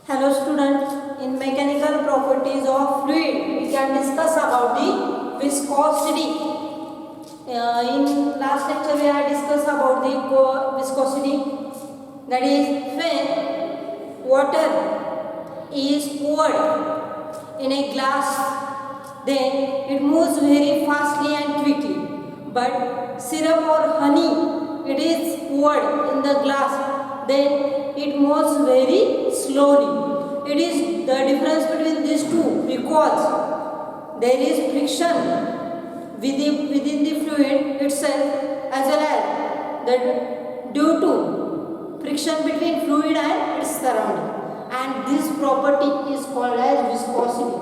Hello students, in mechanical properties of fluid we can discuss about the viscosity. In last lecture we had discussed about the viscosity, that is when water is poured in a glass, then it moves very fastly and quickly, but syrup or honey, it is poured in the glass, then it moves very slowly. It is the difference between these two because there is friction within the fluid itself, as well as that due to friction between fluid and its surrounding, and this property is called as viscosity.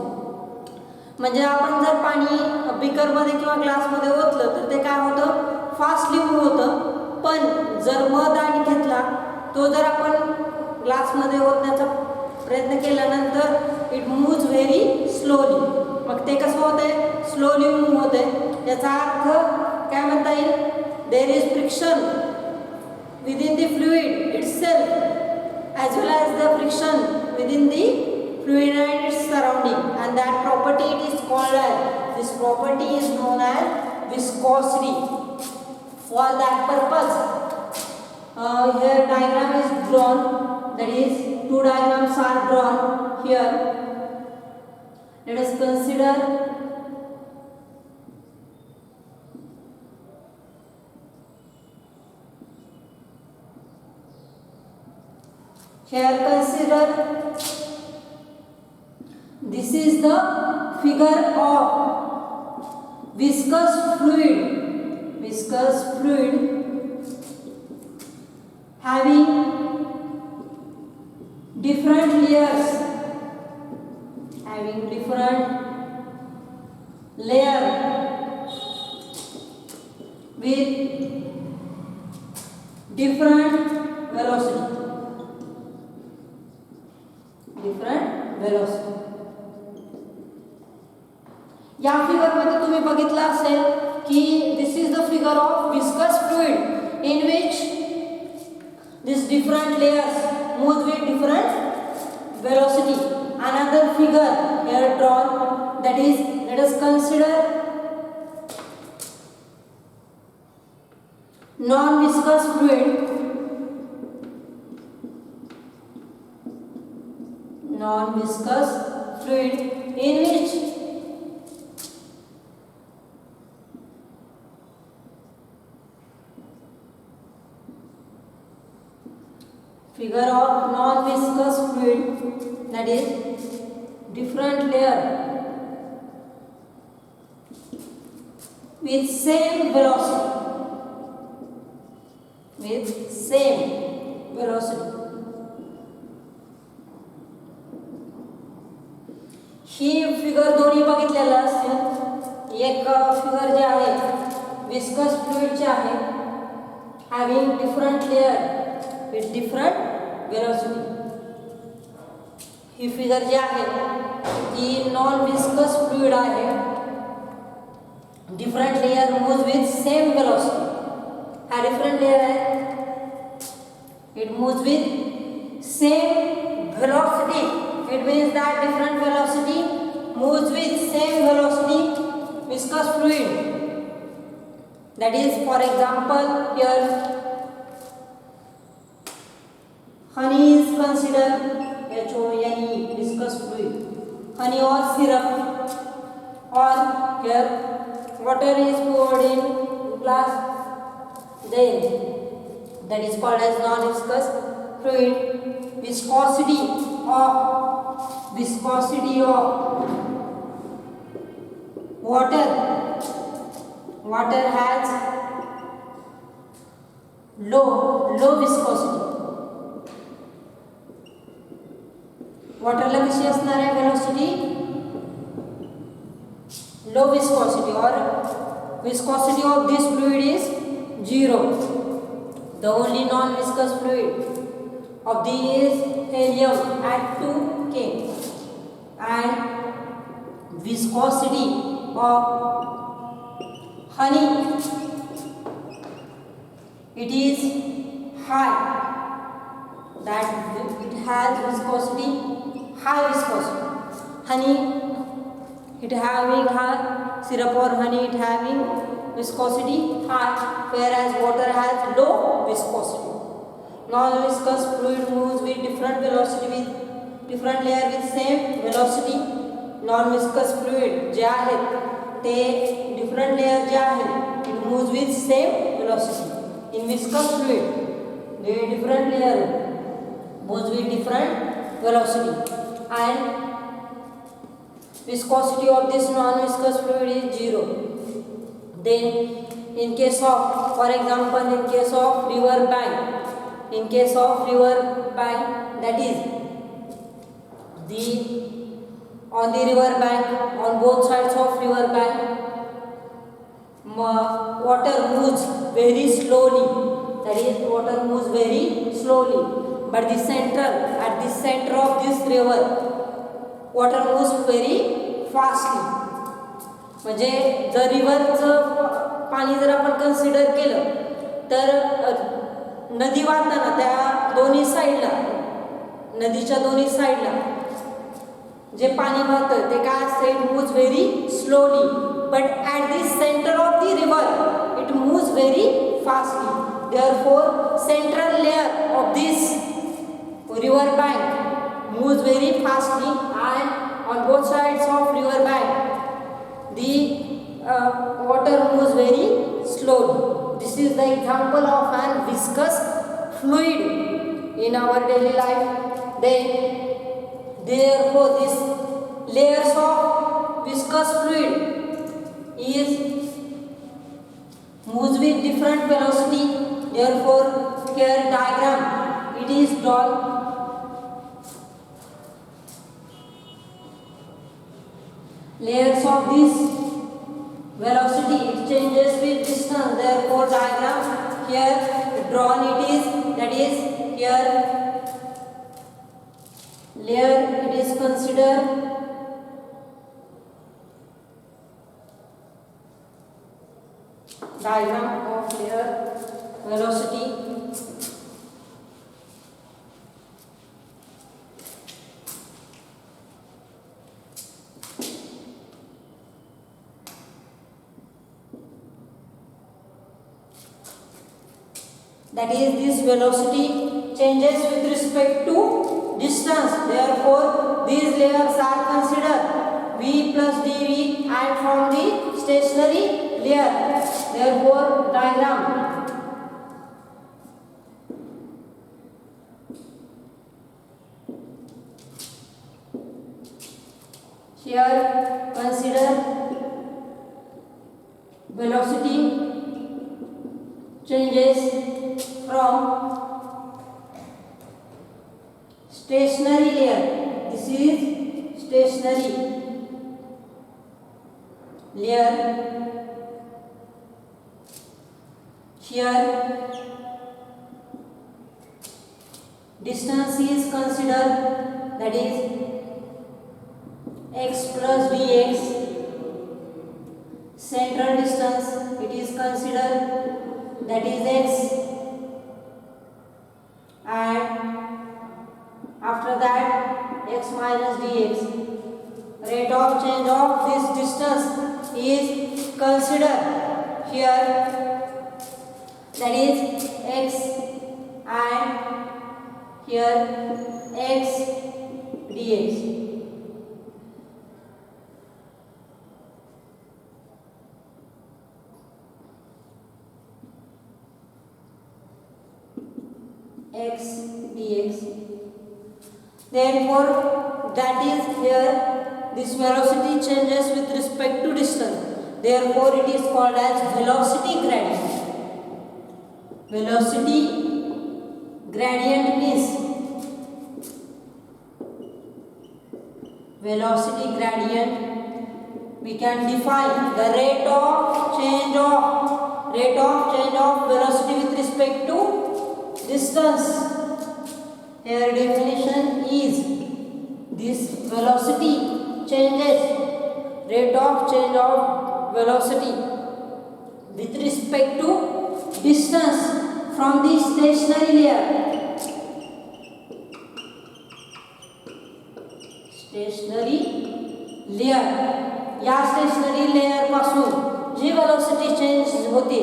म्हणजे आपण जर पाणी बीकरमध्ये किंवा ग्लासमध्ये ओतलं तर ते काय होतं, fastly move होतं. पण जर मध आणि घेतला तो जर आपण ग्लासमध्ये ओतण्याचा प्रयत्न केल्यानंतर इट मूव्ज व्हेरी स्लोली. मग ते कसं होतंय, स्लोली मूव्ह होतंय. याचा अर्थ काय म्हणता येईल, there is friction within the fluid itself as well as the friction within the fluid and its surrounding, and that property it is called as, this property is known as viscosity. For that purpose here diagram is drawn, that is two diagrams are drawn here. Let us consider here. Consider this is the figure of viscous fluid having different layers, with different velocity. या figure मध्ये तुम्ही बघितलं असेल की this is the figure of viscous fluid in which this different layers move with different velocity. Another figure here drawn, that is, let us consider non-viscous fluid in which figure of non-viscous fluid, that is different layer with same velocity. He figure दोन्ही बघितलेला असेल. एक figure जे आहे viscous फ्लुइडचे आहे, having different layer with different velocity. ही figure जी आहे ती नॉन विस्कस फ्लुइड आहे, different layer moves with same velocity. हा डिफरंट लेयर आहे, it moves with same velocity. It means that different velocity moves with same velocity viscous fluid. That is, for example, here honey is considered, HONE, viscous fluid, honey or syrup, or here water is poured in glass, then that is called as non-viscous fluid. Viscosity of water has low viscosity. वॉटरला कशी असणार आहे velocity, लो viscosity, और viscosity of this fluid is 0. The only non-viscous fluid of these is helium at 2K, and viscosity of honey, it is high. that it has viscosity, high viscosity. Honey, it having high, syrup or honey it having viscosity high, whereas water has low viscosity. Non-viscous fluid moves with different velocity with different layer with same velocity. Non-viscous fluid जे आहेत ते different layer जे आहेत it moves with same velocity. In viscous fluid the different layer moves with different velocity, and viscosity of this non-viscous fluid is 0. Then in case of, for example, in case of river bank, that is on the river bank, on both sides of river bank, water moves very slowly. That is, water moves very slowly. But at the center of this river, water moves very fastly. म्हणजे जर रिव्हरचं पाणी जर आपण consider केलं तर नदी वाहताना त्या दोन्ही साईडला, नदीच्या दोन्ही साईडला जे पाणी वाहतं ते काय असतं, it moves very slowly, but at the centre of the river it moves very fastly. Therefore central layer of this river bank moves very fastly, and on both sides of river bank the water moves very slowly. This is the example of an viscous fluid in our daily life. Then therefore this layers of viscous fluid is moves with different velocity. Therefore here diagram it is drawn. Layers of this velocity it changes with distance. Therefore diagram here drawn it is, that is here layer it is considered diagram of layer velocity. That is, this velocity changes with respect to distance. Therefore these layers are considered v plus dv and from the stationary layer. Therefore diagram here consider velocity changes from stationary layer. This is stationary layer. Here distance is considered, that is x plus dx. Central distance it is considered, that is x, and after that x minus dx. Rate of change of this distance is considered here, that is x, and here x dx. X dx. Therefore that is here this velocity changes with respect to distance. Therefore it is called as velocity gradient. Velocity gradient means velocity gradient we can define the rate of change of velocity with respect to distance. Here definition is this velocity changes, rate of change of velocity with respect to distance from the stationary layer. Stationary layer. या stationary layer पासून जी velocity change होते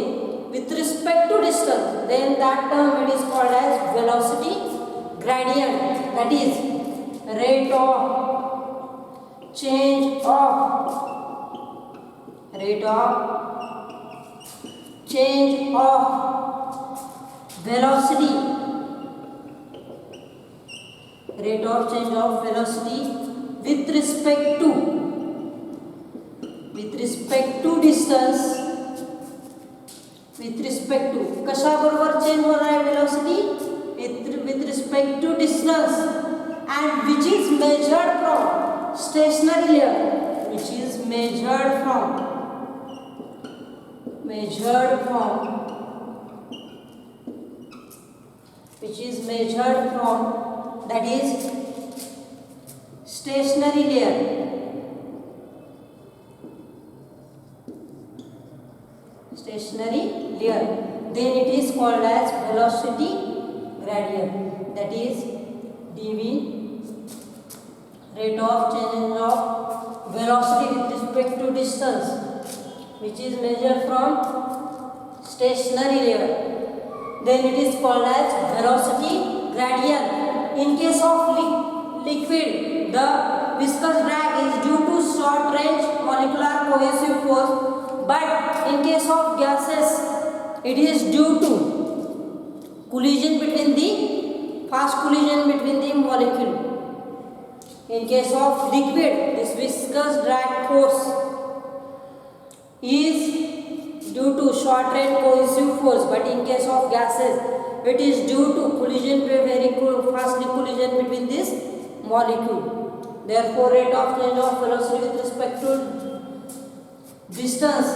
with respect to distance, then that term it is called as velocity gradient. That is rate of change of velocity, rate of change of velocity with respect to distance, with respect to कशा बरोबर change होणार आहे velocity with respect to distance, and which is measured from stationary layer, which is measured from that is stationary layer. Then it is called as velocity gradient. That is dv, rate of change of velocity with respect to distance, which is measured from stationary layer. Then it is called as velocity gradient. In case of liquid, the viscous drag is due to short range molecular cohesive force, but in case of gases it is due to fast collision between the molecule. In case of liquid, this viscous drag force is due to short range cohesive force, but in case of gases it is due to collision, very fast collision between this molecule. Therefore, rate of change of velocity with respect to distance,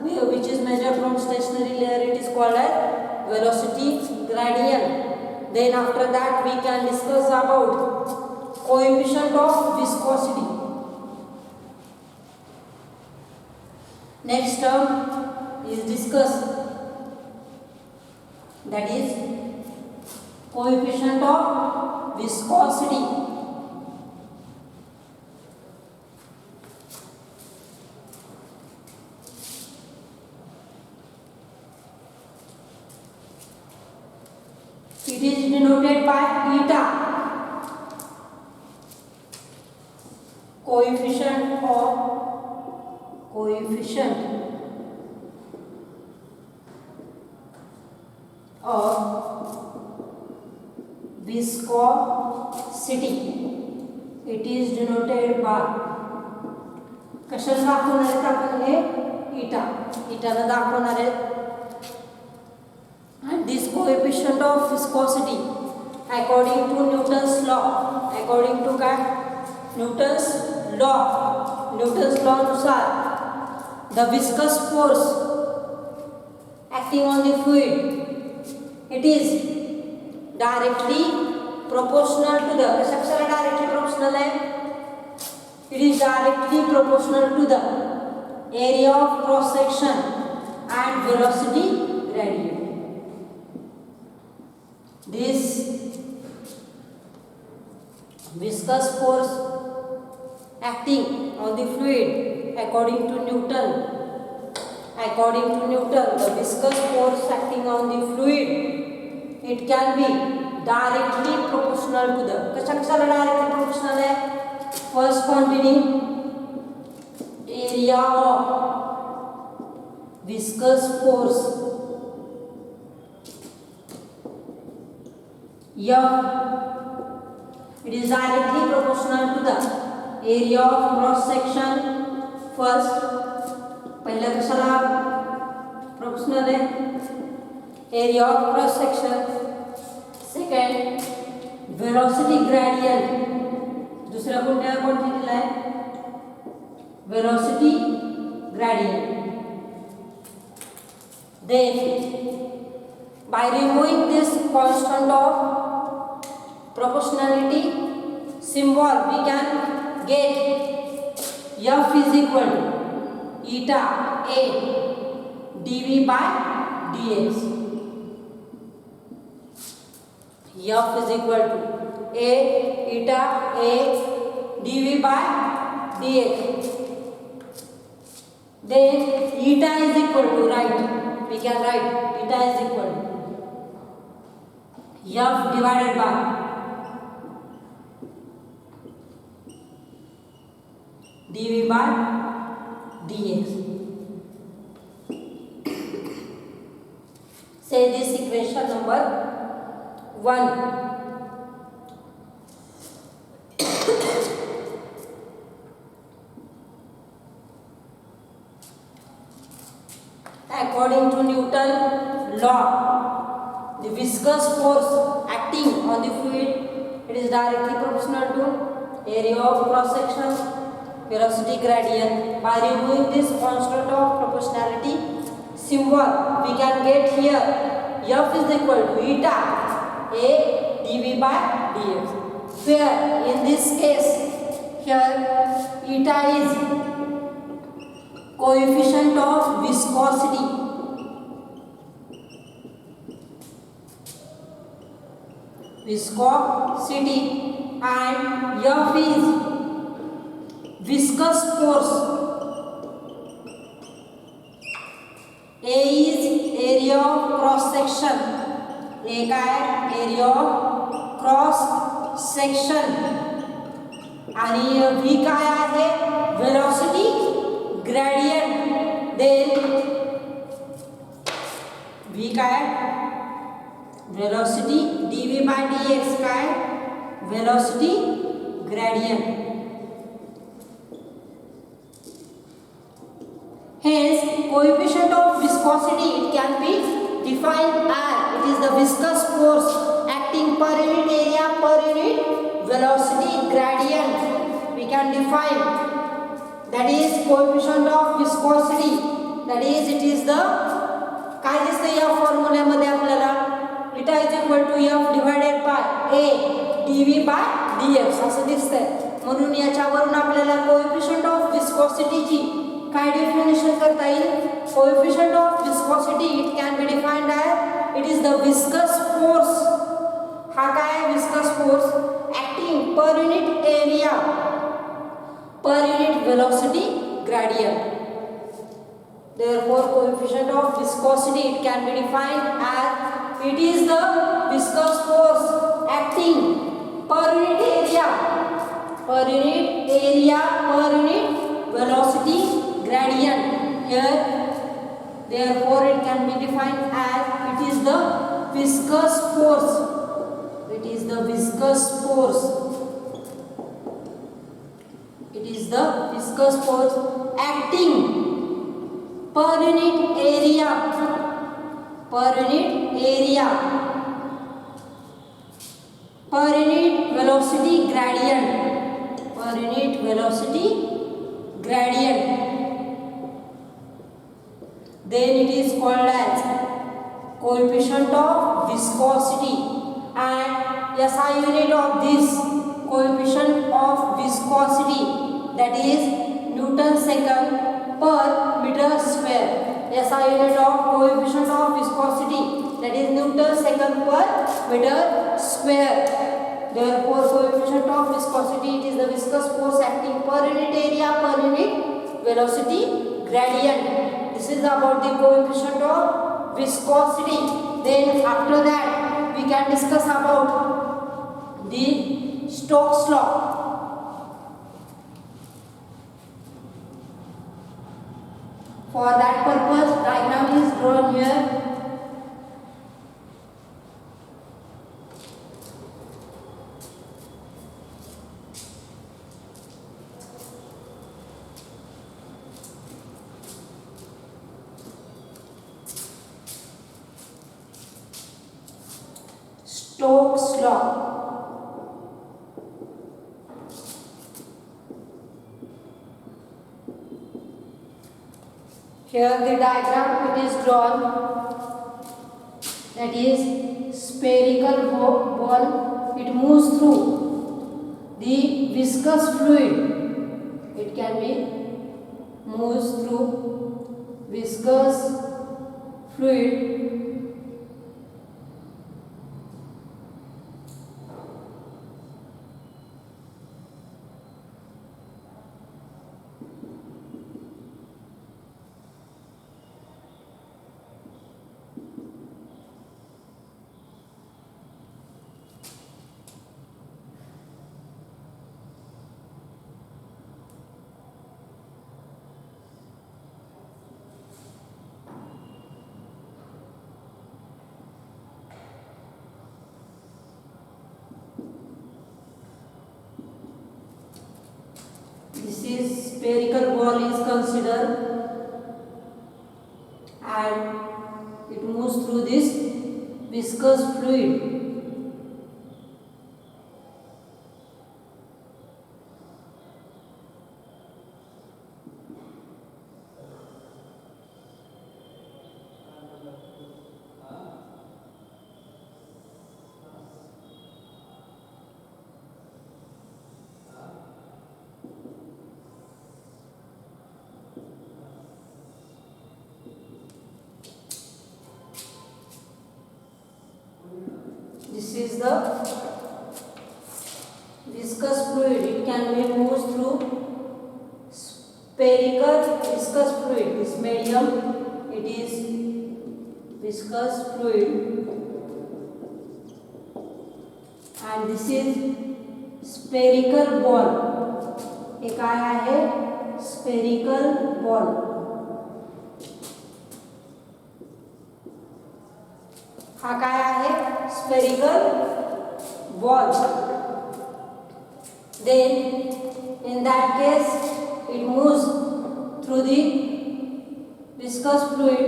which is measured from stationary layer, it is called as velocity gradient. Then after that we can discuss about coefficient of viscosity. Next term is discussed, that is coefficient of viscosity. It is denoted by eta. Coefficient of viscosity. It is denoted by कशाला दाखवणार आहेत आपण हे इटाला दाखवणार आहेत. And this coefficient of viscosity according to Newton's law, according to Newton's law नुसार the viscous force acting on the fluid, it is directly proportional to the कशाला directly proportional है, it is directly proportional to the area of cross section and velocity gradient. This viscous force acting on the fluid according to Newton, the viscous force acting on the fluid, it can be directly proportional to the कशाला directly proportional है, first continuing area of viscous force it is directly proportional to the area of cross section. First पहला कशाला proportional है, area of cross section. Second velocity gradient, दूसरा कोणत्या क्वांटिटीला आहे, velocity gradient. Then by removing this constant of proportionality symbol, we can get F is equal to eta A dV by dx. F is equal to A eta A dv by dx. Then eta is equal to, right, we can write eta is equal to f divided by dv by dx. Say this equation number 1. According to Newton's law, the viscous force acting on the fluid, it is directly proportional to area of cross section, velocity gradient. By removing this constant of proportionality symbol, we can get here f is equal to eta a dv by dx. Where in this case, here eta is coefficient of viscosity. Viscosity and f is viscous force. A is area of cross section. A का है area of cross section. आणि v काय आहे velocity gradient. Then v काय velocity dv by dx काय velocity gradient. Hence coefficient of viscosity, it can be defined as it is the viscous force acting per unit area per unit velocity gradient. We can define that is coefficient of viscosity, that is it is the काय दिसते या फॉर्म्युल्यामध्ये आपल्याला eta is equal to f divided by a dv by dx असं दिसतंय. म्हणून याच्यावरून आपल्याला coefficient of viscosity ची काय डेफिनेशन करता येईल. Coefficient of viscosity it can be defined as it is the viscous force. हा काय viscous force acting per unit area per unit velocity gradient. Therefore coefficient of viscosity it can be defined as it is the viscous force acting per unit area per unit velocity gradient. Here therefore it can be defined as it is the viscous force. It is the viscous force. It is the viscous force acting per unit area per unit velocity gradient. Then it is called as coefficient of viscosity, and SI unit of this coefficient of viscosity, that is Newton second per meter square. SI unit of coefficient of viscosity, that is Newton second per meter square. Therefore coefficient of viscosity it is the viscous force acting per unit area per unit velocity gradient. This is about the coefficient of viscosity. Then after that we can discuss about the Stokes law. For that purpose diagram is drawn here. Stokes law. Here the diagram it is drawn, that is spherical ball, it moves through the viscous fluid. It can be moves through viscous fluid is spherical ball is considered, and it moves through this viscous fluid. This is the viscous fluid. It can be moved through spherical viscous fluid. This medium, it is viscous fluid, and this is spherical ball. हे काय आहे? Spherical ball. हा काय आहे? Spherical ball. Then in that case it moves through the viscous fluid.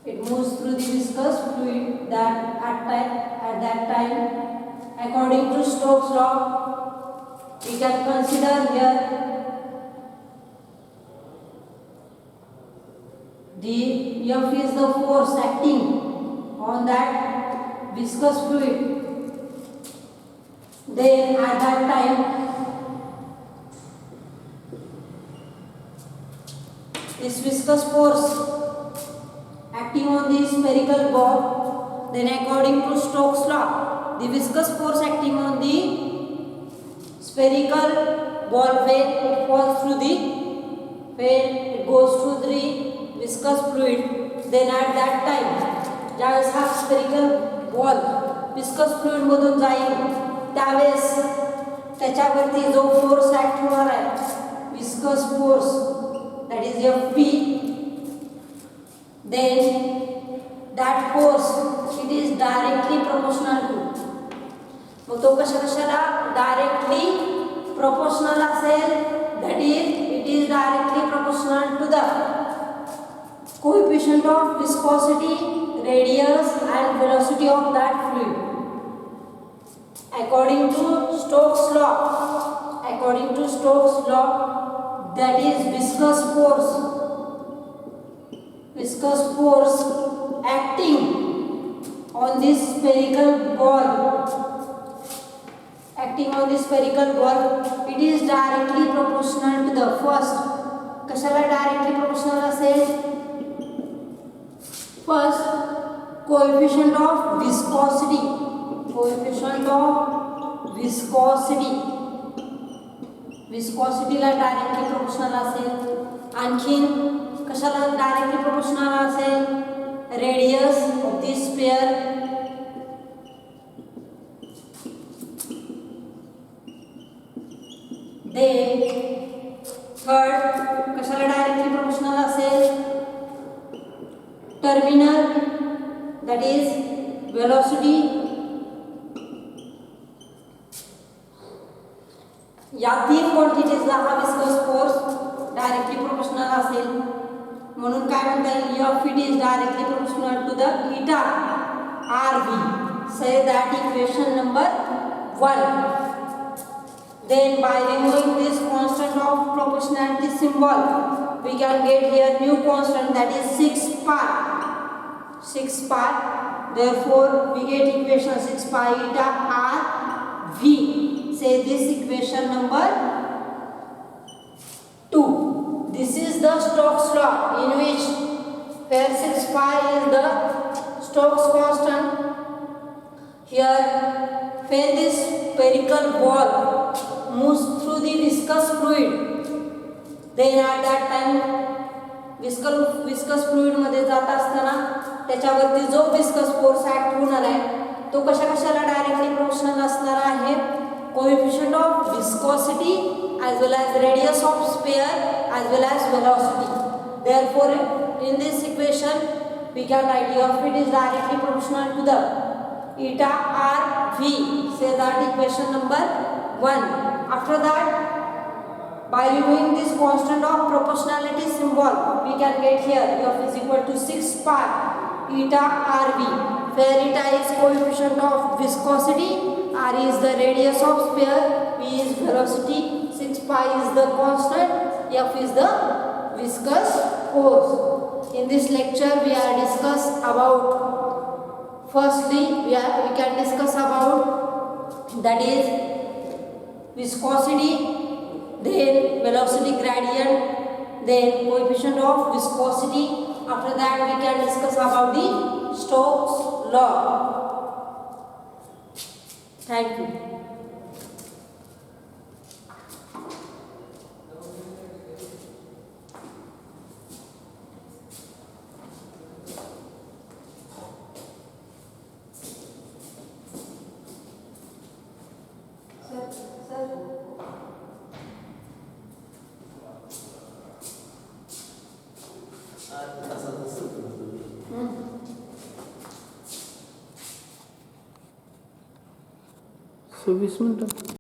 It moves through the viscous fluid that at that time, according to Stokes' law, we can consider here the F is the force acting on that viscous fluid. Then at that time, this viscous force acting on the spherical ball, then according to Stokes' law, the viscous force acting on the spherical ball when it falls through the, when it goes through the viscous fluid, then at that time, ज्यावेळेस हा spherical ball viscous fluid मधून जाईल त्यावेळेस त्याच्यावरती जो force act होणार आहे viscous force, that is Fp, then that force it is directly proportional to, मग तो कशाला डायरेक्टली प्रोपोर्शनल असेल, that is it is directly proportional to the coefficient of viscosity, radius and velocity of that fluid. According to Stokes' law, that is viscous force acting on this spherical ball, it is directly proportional to the first. कशाला directly proportional असेल? First, coefficient of viscosity ला directly proportional असेल. आणखीन कशाला directly proportional असेल? radius of this sphere, then third कशाला directly proportional असेल? terminal, that is velocity. या तीन क्वांटिटीजला हा विस्कस फोर्स डायरेक्टली प्रोपोर्शनल असेल, म्हणून काय म्हणता येईल? F it is directly proportional to the eta RV. Say that equation number 1. Then by removing this constant of proportionality symbol, we can get here new constant, that is 6 pi. Therefore we get equation 6 pi eta R V. Say this equation number 2. This is the Stokes' law, in which where 6 pi is the Stokes constant. Here when this spherical ball moves through the viscous fluid, then at that time viscous fluid मध्ये जात असताना त्याच्यावरती जो viscous force act होणार आहे तो कशाला directly proportional असणार आहे? coefficient of viscosity as well as radius of sphere as well as velocity. Therefore in this equation we can write E of it is directly proportional to the eta r v. Say that equation number 1. After that, by removing this constant of proportionality symbol, we can get here E of is equal to 6 pi eta rv, where eta is coefficient of viscosity, r is the radius of sphere, v is velocity, 6 pi is the constant, f is the viscous force. In this lecture, we are discuss about, firstly, we can discuss about, that is viscosity, then velocity gradient, then coefficient of viscosity. After that, we can discuss about the Stokes law. Thank you. So 20 minute